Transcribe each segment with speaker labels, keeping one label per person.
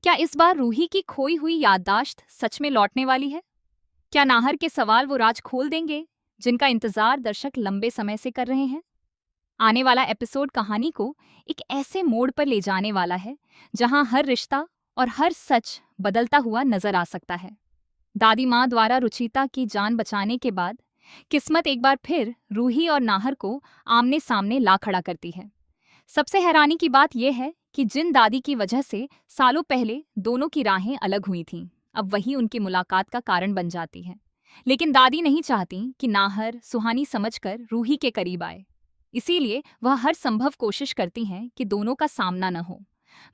Speaker 1: क्या इस बार रूही की खोई हुई याददाश्त सच में लौटने वाली है? क्या नाहर के सवाल वो राज खोल देंगे जिनका इंतजार दर्शक लंबे समय से कर रहे हैं? आने वाला एपिसोड कहानी को एक ऐसे मोड़ पर ले जाने वाला है जहां हर रिश्ता और हर सच बदलता हुआ नजर आ सकता है। दादी माँ द्वारा रुचिता की जान बचाने के बाद किस्मत एक बार फिर रूही और नाहर को आमने सामने ला खड़ा करती है। सबसे हैरानी की बात यह है कि जिन दादी की वजह से सालों पहले दोनों की राहें अलग हुई थीं, अब वही उनकी मुलाकात का कारण बन जाती है। लेकिन दादी नहीं चाहती कि नाहर सुहानी समझकर रूही के करीब आए। इसीलिए वह हर संभव कोशिश करती हैं कि दोनों का सामना न हो।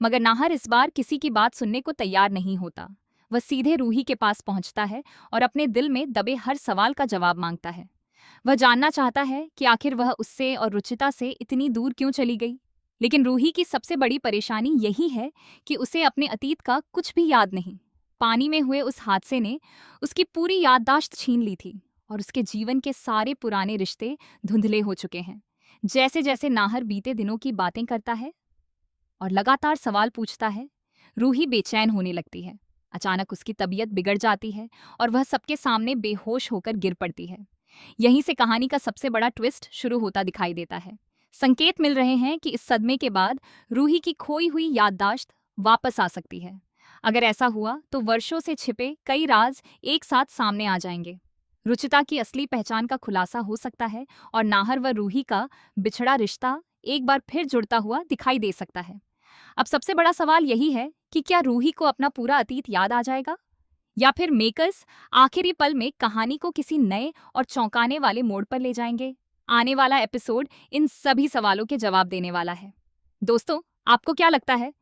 Speaker 1: मगर नाहर इस बार किसी की बात सुनने को तैयार नहीं होता। वह सीधे रूही के पास पहुंचता है और अपने दिल में दबे हर सवाल का जवाब मांगता है। वह जानना चाहता है कि आखिर वह उससे और रुचिता से इतनी दूर क्यों चली गई। लेकिन रूही की सबसे बड़ी परेशानी यही है कि उसे अपने अतीत का कुछ भी याद नहीं। पानी में हुए उस हादसे ने उसकी पूरी याददाश्त छीन ली थी और उसके जीवन के सारे पुराने रिश्ते धुंधले हो चुके हैं। जैसे जैसे नाहर बीते दिनों की बातें करता है और लगातार सवाल पूछता है, रूही बेचैन होने लगती है। अचानक उसकी तबीयत बिगड़ जाती है और वह सबके सामने बेहोश होकर गिर पड़ती है। यहीं से कहानी का सबसे बड़ा ट्विस्ट शुरू होता दिखाई देता है। संकेत मिल रहे हैं कि इस सदमे के बाद रूही की खोई हुई याददाश्त वापस आ सकती है। अगर ऐसा हुआ तो वर्षों से छिपे कई राज एक साथ सामने आ जाएंगे। रुचिता की असली पहचान का खुलासा हो सकता है और नाहर व रूही का बिछड़ा रिश्ता एक बार फिर जुड़ता हुआ दिखाई दे सकता है। अब सबसे बड़ा सवाल यही है कि क्या रूही को अपना पूरा अतीत याद आ जाएगा, या फिर मेकर्स आखिरी पल में कहानी को किसी नए और चौंकाने वाले मोड़ पर ले जाएंगे। आने वाला एपिसोड इन सभी सवालों के जवाब देने वाला है। दोस्तों, आपको क्या लगता है?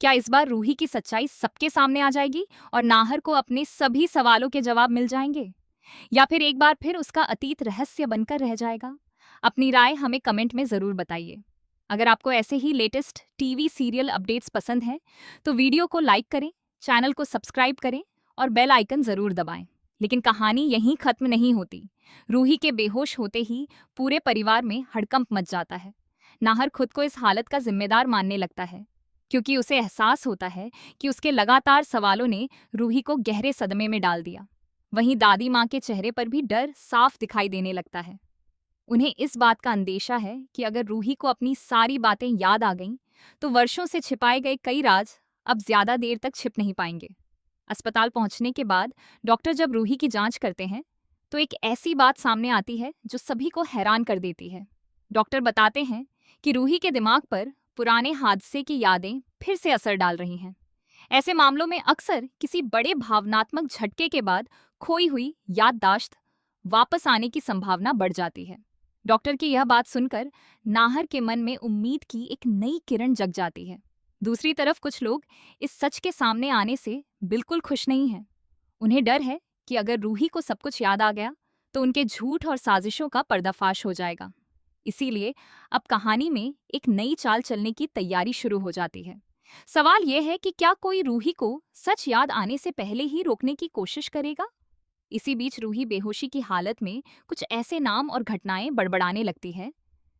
Speaker 1: क्या इस बार रूही की सच्चाई सबके सामने आ जाएगी और नाहर को अपने सभी सवालों के जवाब मिल जाएंगे, या फिर एक बार फिर उसका अतीत रहस्य बनकर रह जाएगा? अपनी राय हमें कमेंट में जरूर बताइए। अगर आपको ऐसे ही लेटेस्ट टीवी सीरियल अपडेट्स पसंद हैं तो वीडियो को लाइक करें, चैनल को सब्सक्राइब करें और बेल आइकन जरूर दबाएं। लेकिन कहानी यहीं खत्म नहीं होती। रूही के बेहोश होते ही पूरे परिवार में हड़कंप मच जाता है। नाहर खुद को इस हालत का जिम्मेदार मानने लगता है, क्योंकि उसे एहसास होता है कि उसके लगातार सवालों ने रूही को गहरे सदमे में डाल दिया। वहीं दादी माँ के चेहरे पर भी डर साफ दिखाई देने लगता है। उन्हें इस बात का अंदेशा है कि अगर रूही को अपनी सारी बातें याद आ गईं, तो वर्षों से छिपाए गए कई राज अब ज्यादा देर तक छिप नहीं पाएंगे। अस्पताल पहुंचने के बाद डॉक्टर जब रूही की जांच करते हैं तो एक ऐसी बात सामने आती है जो सभी को हैरान कर देती है। डॉक्टर बताते हैं कि रूही के दिमाग पर पुराने हादसे की यादें फिर से असर डाल रही हैं। ऐसे मामलों में अक्सर किसी बड़े भावनात्मक झटके के बाद खोई हुई याददाश्त वापस आने की संभावना बढ़ जाती है। डॉक्टर की यह बात सुनकर नाहर के मन में उम्मीद की एक नई किरण जग जाती है। दूसरी तरफ कुछ लोग इस सच के सामने आने से बिल्कुल खुश नहीं हैं। उन्हें डर है कि अगर रूही को सब कुछ याद आ गया तो उनके झूठ और साजिशों का पर्दाफाश हो जाएगा। इसीलिए अब कहानी में एक नई चाल चलने की तैयारी शुरू हो जाती है। सवाल यह है कि क्या कोई रूही को सच याद आने से पहले ही रोकने की कोशिश करेगा? इसी बीच रूही बेहोशी की हालत में कुछ ऐसे नाम और घटनाएं बड़बड़ाने लगती है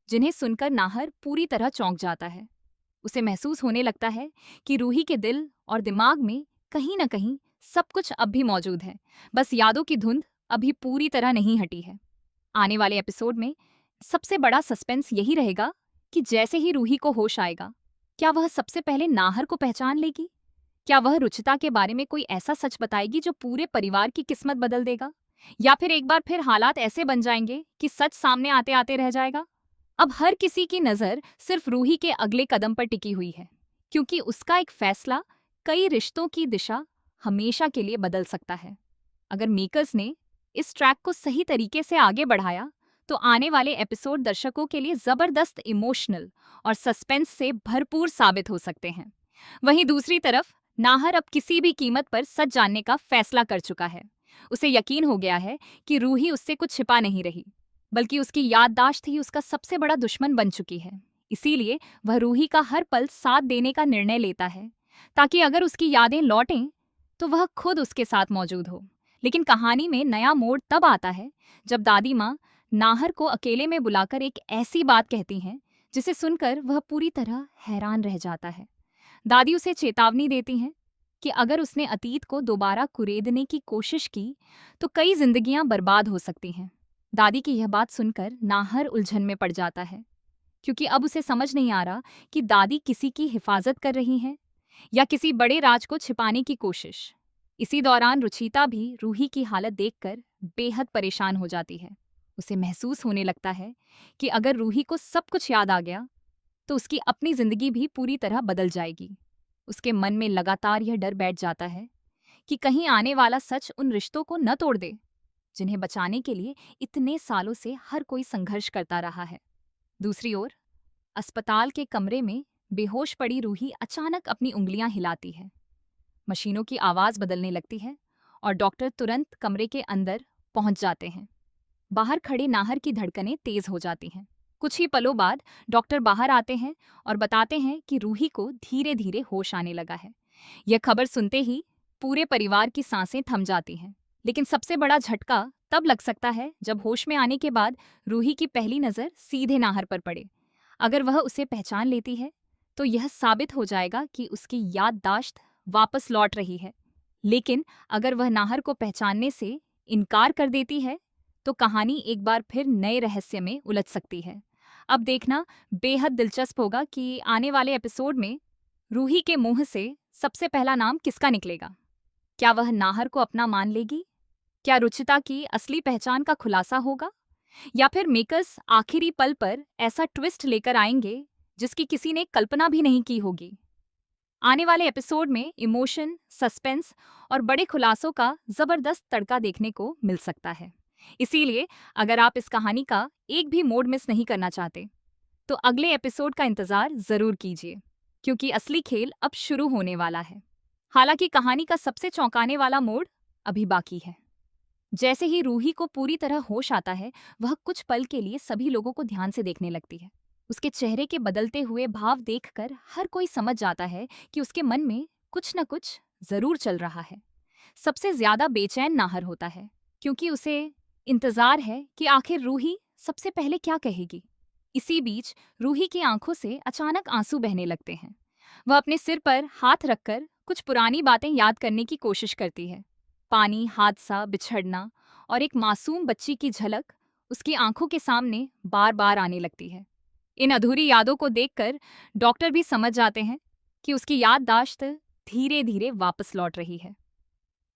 Speaker 1: जिन्हें सुनकर नाहर पूरी तरह चौंक जाता है। उसे महसूस होने लगता है कि रूही के दिल और दिमाग में कहीं न कहीं सब कुछ अब भी मौजूद है, बस यादों की धुंध अभी पूरी तरह नहीं हटी है। आने वाले एपिसोड में सबसे बड़ा सस्पेंस यही रहेगा कि जैसे ही रूही को होश आएगा, क्या वह सबसे पहले नाहर को पहचान लेगी? क्या वह रुचिता के बारे में कोई ऐसा सच बताएगी जो पूरे परिवार की किस्मत बदल देगा? या फिर एक बार फिर हालात ऐसे बन जाएंगे कि सच सामने आते आते रह जाएगा? अब हर किसी की नज़र सिर्फ रूही के अगले कदम पर टिकी हुई है, क्योंकि उसका एक फैसला कई रिश्तों की दिशा हमेशा के लिए बदल सकता है। अगर मेकर्स ने इस ट्रैक को सही तरीके से आगे बढ़ाया, तो आने वाले एपिसोड दर्शकों के लिए जबरदस्त इमोशनल और सस्पेंस से भरपूर साबित हो सकते हैं। वहीं दूसरी तरफ नाहर अब किसी भी कीमत पर सच जानने का फैसला कर चुका है। उसे यकीन हो गया है कि रूही उससे कुछ छिपा नहीं रही, बल्कि उसकी याददाश्त ही उसका सबसे बड़ा दुश्मन बन चुकी है। इसीलिए वह रूही का हर पल साथ देने का निर्णय लेता है, ताकि अगर उसकी यादें लौटें तो वह खुद उसके साथ मौजूद हो। लेकिन कहानी में नया मोड़ तब आता है जब दादी माँ नाहर को अकेले में बुलाकर एक ऐसी बात कहती हैं जिसे सुनकर वह पूरी तरह हैरान रह जाता है। दादी उसे चेतावनी देती हैं कि अगर उसने अतीत को दोबारा कुरेदने की कोशिश की तो कई जिंदगियां बर्बाद हो सकती हैं। दादी की यह बात सुनकर नाहर उलझन में पड़ जाता है, क्योंकि अब उसे समझ नहीं आ रहा कि दादी किसी की हिफाजत कर रही हैं या किसी बड़े राज को छिपाने की कोशिश। इसी दौरान रुचिता भी रूही की हालत देखकर बेहद परेशान हो जाती है। उसे महसूस होने लगता है कि अगर रूही को सब कुछ याद आ गया तो उसकी अपनी जिंदगी भी पूरी तरह बदल जाएगी। उसके मन में लगातार यह डर बैठ जाता है कि कहीं आने वाला सच उन रिश्तों को न तोड़ दे जिन्हें बचाने के लिए इतने सालों से हर कोई संघर्ष करता रहा है। दूसरी ओर अस्पताल के कमरे में बेहोश पड़ी रूही अचानक अपनी उंगलियां हिलाती है। मशीनों की आवाज बदलने लगती है और डॉक्टर तुरंत कमरे के अंदर पहुंच जाते हैं। बाहर खड़े नाहर की धड़कनें तेज हो जाती हैं। कुछ ही पलों बाद डॉक्टर बाहर आते हैं और बताते हैं कि रूही को धीरे धीरे होश आने लगा है। यह खबर सुनते ही पूरे परिवार की सांसें थम जाती हैं। लेकिन सबसे बड़ा झटका तब लग सकता है जब होश में आने के बाद रूही की पहली नज़र सीधे नाहर पर पड़े। अगर वह उसे पहचान लेती है तो यह साबित हो जाएगा कि उसकी याददाश्त वापस लौट रही है। लेकिन अगर वह नाहर को पहचानने से इनकार कर देती है तो कहानी एक बार फिर नए रहस्य में उलझ सकती है। अब देखना बेहद दिलचस्प होगा कि आने वाले एपिसोड में रूही के मुंह से सबसे पहला नाम किसका निकलेगा। क्या वह नाहर को अपना मान लेगी? क्या रुचिता की असली पहचान का खुलासा होगा? या फिर मेकर्स आखिरी पल पर ऐसा ट्विस्ट लेकर आएंगे जिसकी किसी ने कल्पना भी नहीं की होगी? आने वाले एपिसोड में इमोशन, सस्पेंस और बड़े खुलासों का जबरदस्त तड़का देखने को मिल सकता है। इसीलिए अगर आप इस कहानी का एक भी मोड़ मिस नहीं करना चाहते तो अगले एपिसोड का इंतजार जरूर कीजिए, क्योंकि असली खेल अब शुरू होने वाला है। हालांकि कहानी का सबसे चौंकाने वाला मोड़ अभी बाकी है। जैसे ही रूही को पूरी तरह होश आता है, वह कुछ पल के लिए सभी लोगों को ध्यान से देखने लगती है। उसके चेहरे के बदलते हुए भाव देखकर हर कोई समझ जाता है कि उसके मन में कुछ न कुछ जरूर चल रहा है। सबसे ज्यादा बेचैन नाहर होता है, क्योंकि उसे इंतजार है कि आखिर रूही सबसे पहले क्या कहेगी। इसी बीच रूही की आंखों से अचानक आंसू बहने लगते हैं। वह अपने सिर पर हाथ रखकर कुछ पुरानी बातें याद करने की कोशिश करती है। पानी, हादसा, बिछड़ना और एक मासूम बच्ची की झलक उसकी आंखों के सामने बार बार आने लगती है। इन अधूरी यादों को देखकर डॉक्टर भी समझ जाते हैं कि उसकी याददाश्त धीरे धीरे वापस लौट रही है।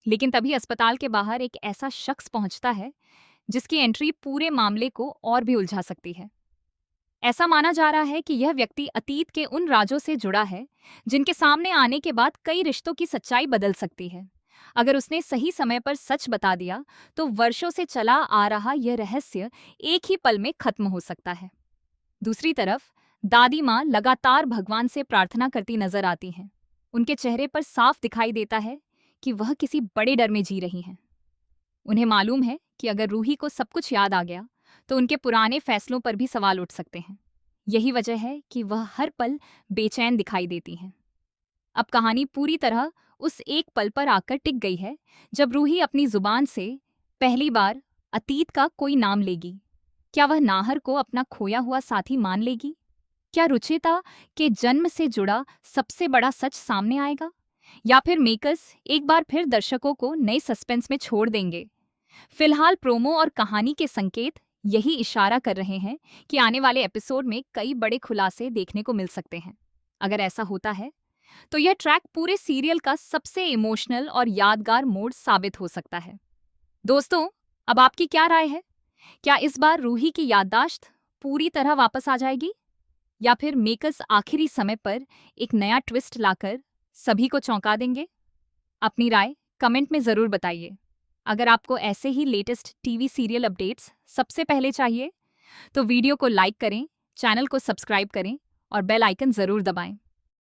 Speaker 1: लेकिन तभी अस्पताल के बाहर एक ऐसा शख्स पहुंचता है जिसकी एंट्री पूरे मामले को और भी उलझा सकती है। ऐसा माना जा रहा है कि यह व्यक्ति अतीत के उन राजों से जुड़ा है जिनके सामने आने के बाद कई रिश्तों की सच्चाई बदल सकती है। अगर उसने सही समय पर सच बता दिया तो वर्षों से चला आ रहा यह रहस्य एक ही पल में खत्म हो सकता है। दूसरी तरफ दादी माँ लगातार भगवान से प्रार्थना करती नजर आती हैं। उनके चेहरे पर साफ दिखाई देता है कि वह किसी बड़े डर में जी रही हैं। उन्हें मालूम है कि अगर रूही को सब कुछ याद आ गया तो उनके पुराने फैसलों पर भी सवाल उठ सकते हैं। यही वजह है कि वह हर पल बेचैन दिखाई देती हैं। अब कहानी पूरी तरह उस एक पल पर आकर टिक गई है जब रूही अपनी जुबान से पहली बार अतीत का कोई नाम लेगी। क्या वह नाहर को अपना खोया हुआ साथी मान लेगी? क्या रुचिता के जन्म से जुड़ा सबसे बड़ा सच सामने आएगा? या फिर मेकर्स एक बार फिर दर्शकों को नए सस्पेंस में छोड़ देंगे? फिलहाल प्रोमो और कहानी के संकेत यही इशारा कर रहे हैं कि आने वाले एपिसोड में कई बड़े खुलासे देखने को मिल सकते हैं। अगर ऐसा होता है तो यह ट्रैक पूरे सीरियल का सबसे इमोशनल और यादगार मोड़ साबित हो सकता है। दोस्तों, अब आपकी क्या राय है? क्या इस बार रूही की याददाश्त पूरी तरह वापस आ जाएगी, या फिर मेकर्स आखिरी समय पर एक नया ट्विस्ट लाकर सभी को चौंका देंगे? अपनी राय कमेंट में जरूर बताइए। अगर आपको ऐसे ही लेटेस्ट टीवी सीरियल अपडेट्स सबसे पहले चाहिए तो वीडियो को लाइक करें, चैनल को सब्सक्राइब करें और बेल आइकन जरूर दबाएं।